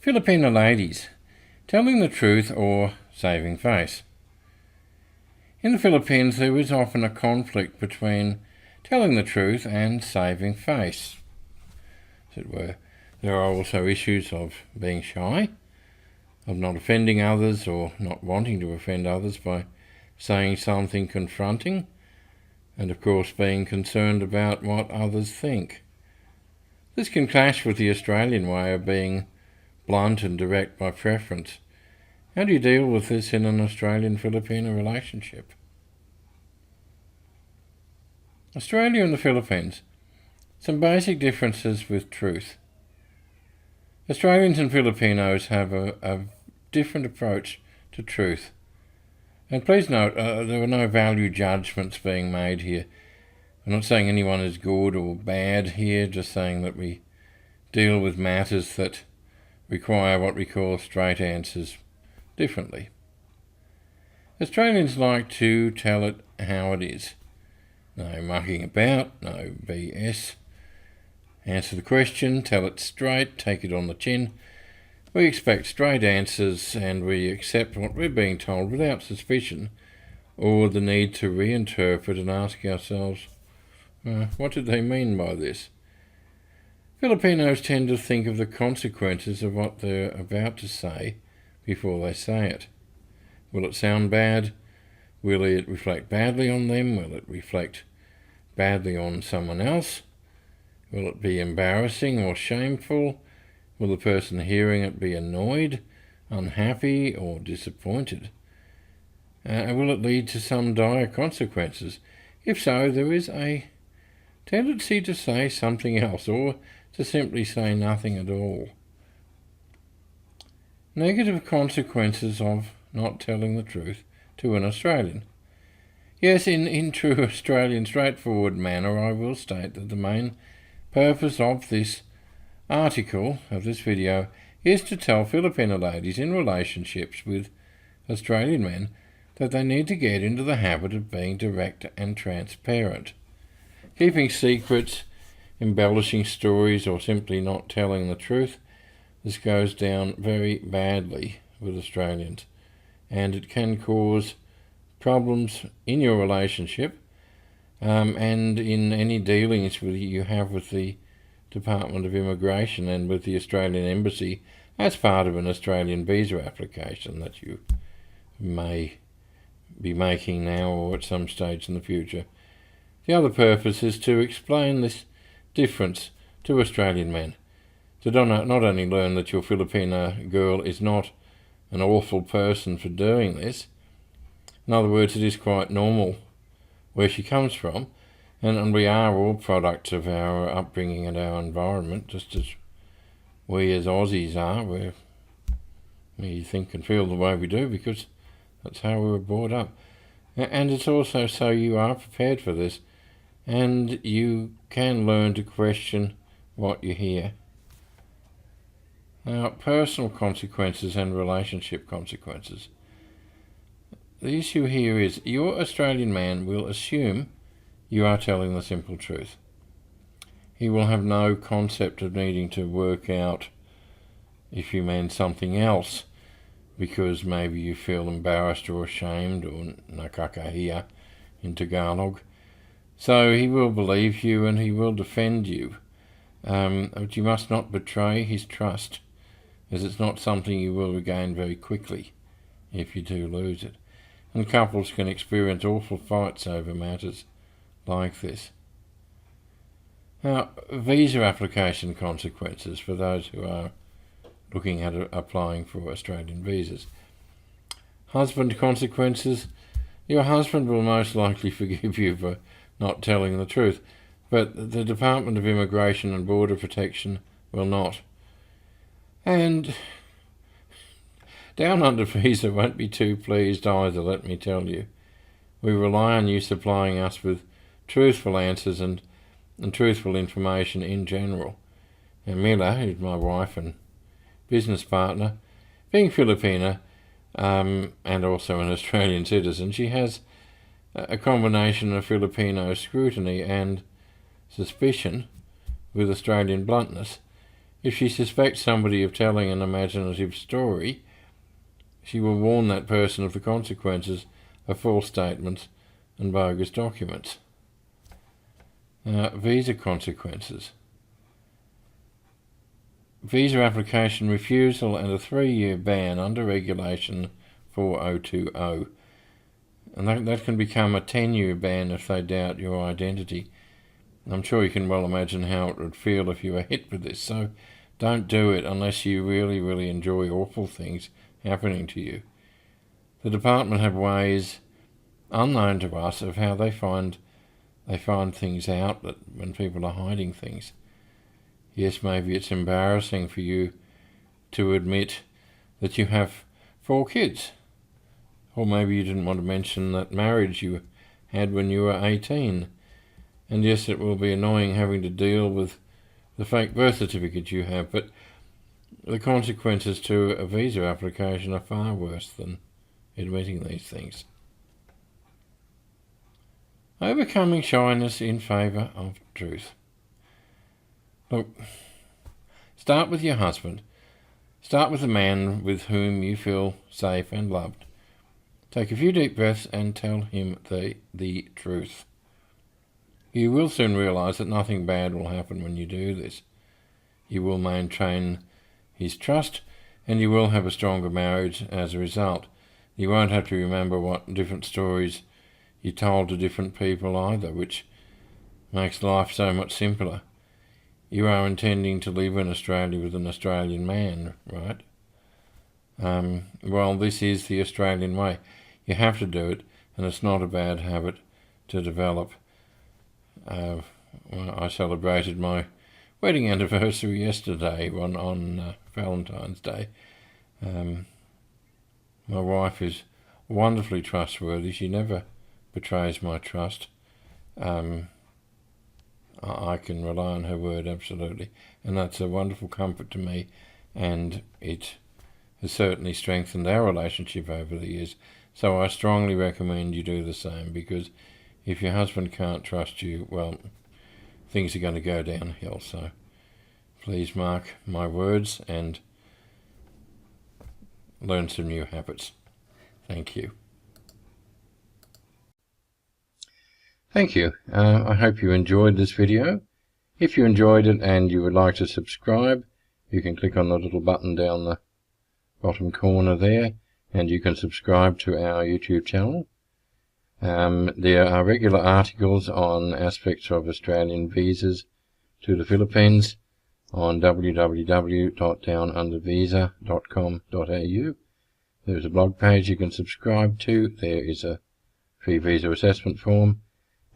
Filipina Ladies, telling the truth or saving face. In the Philippines, there is often a conflict between telling the truth and saving face. As it were, there are also issues of being shy, of not offending others or not wanting to offend others by saying something confronting, and of course being concerned about what others think. This can clash with the Australian way of being blunt and direct by preference. How do you deal with this in an Australian-Filipino relationship? Australia and the Philippines. Some basic differences with truth. Australians and Filipinos have a different approach to truth. And please note, there are no value judgments being made here. I'm not saying anyone is good or bad here, just saying that we deal with matters that require what we call straight answers differently. Australians like to tell it how it is. No mucking about, no BS. Answer the question, tell it straight, take it on the chin. We expect straight answers and we accept what we're being told without suspicion or the need to reinterpret and ask ourselves, what did they mean by this? Filipinos tend to think of the consequences of what they're about to say before they say it. Will it sound bad? Will it reflect badly on them? Will it reflect badly on someone else? Will it be embarrassing or shameful? Will the person hearing it be annoyed, unhappy, or disappointed? Will it lead to some dire consequences? If so, there is a tendency to say something else or to simply say nothing at all. Negative consequences of not telling the truth to an Australian. Yes, in true Australian straightforward manner, I will state that the main purpose of this article, of this video, is to tell Filipina ladies in relationships with Australian men that they need to get into the habit of being direct and transparent. Keeping secrets, embellishing stories, or simply not telling the truth, this goes down very badly with Australians, and it can cause problems in your relationship and in any dealings you have with the Department of Immigration and with the Australian Embassy as part of an Australian visa application that you may be making now or at some stage in the future. The other purpose is to explain this difference to Australian men, to not only learn that your Filipina girl is not an awful person for doing this. In other words, it is quite normal where she comes from, and we are all products of our upbringing and our environment, just as we as Aussies are, where we think and feel the way we do because that's how we were brought up. And it's also so you are prepared for this, and you can learn to question what you hear. Now, personal consequences and relationship consequences. The issue here is your Australian man will assume you are telling the simple truth. He will have no concept of needing to work out if you mean something else because maybe you feel embarrassed or ashamed, or nakakahiya in Tagalog. So he will believe you and he will defend you. But you must not betray his trust, as it's not something you will regain very quickly if you do lose it. And couples can experience awful fights over matters like this. Now, visa application consequences for those who are looking at applying for Australian visas. Husband consequences. Your husband will most likely forgive you for not telling the truth, but the Department of Immigration and Border Protection will not. And Down Under visa won't be too pleased either, let me tell you. We rely on you supplying us with truthful answers and truthful information in general. And Mila, who's my wife and business partner, being Filipina and also an Australian citizen, she has a combination of Filipino scrutiny and suspicion with Australian bluntness. If she suspects somebody of telling an imaginative story, she will warn that person of the consequences of false statements and bogus documents. Visa consequences. Visa application refusal and a 3-year ban under Regulation 4020. And that can become a 10-year ban if they doubt your identity. I'm sure you can well imagine how it would feel if you were hit with this, so don't do it unless you really, really enjoy awful things happening to you. The department have ways unknown to us of how they find things out that when people are hiding things. Yes, maybe it's embarrassing for you to admit that you have 4 kids. Or maybe you didn't want to mention that marriage you had when you were 18. And yes, it will be annoying having to deal with the fake birth certificate you have, but the consequences to a visa application are far worse than admitting these things. Overcoming shyness in favour of truth. Look, start with your husband. Start with the man with whom you feel safe and loved. Take a few deep breaths and tell him the truth. You will soon realise that nothing bad will happen when you do this. You will maintain his trust and you will have a stronger marriage as a result. You won't have to remember what different stories you told to different people either, which makes life so much simpler. You are intending to live in Australia with an Australian man, right? Well, this is the Australian way. You have to do it, and it's not a bad habit to develop. Well, I celebrated my wedding anniversary yesterday on Valentine's Day. My wife is wonderfully trustworthy. She never betrays my trust. I can rely on her word absolutely, and that's a wonderful comfort to me, and it has certainly strengthened our relationship over the years. So I strongly recommend you do the same, because if your husband can't trust you, well, things are going to go downhill. So please mark my words and learn some new habits. Thank you. Thank you. I hope you enjoyed this video. If you enjoyed it and you would like to subscribe, you can click on the little button down the bottom corner there, and you can subscribe to our YouTube channel. There are regular articles on aspects of Australian visas to the Philippines on www.downundervisa.com.au. There's a blog page you can subscribe to. There is a free visa assessment form,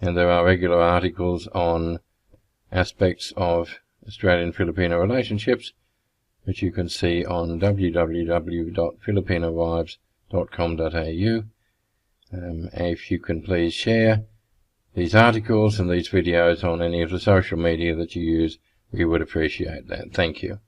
and there are regular articles on aspects of Australian-Filipino relationships, which you can see on www.FilipinaWives.com.au. If you can please share these articles and these videos on any of the social media that you use, we would appreciate that. Thank you.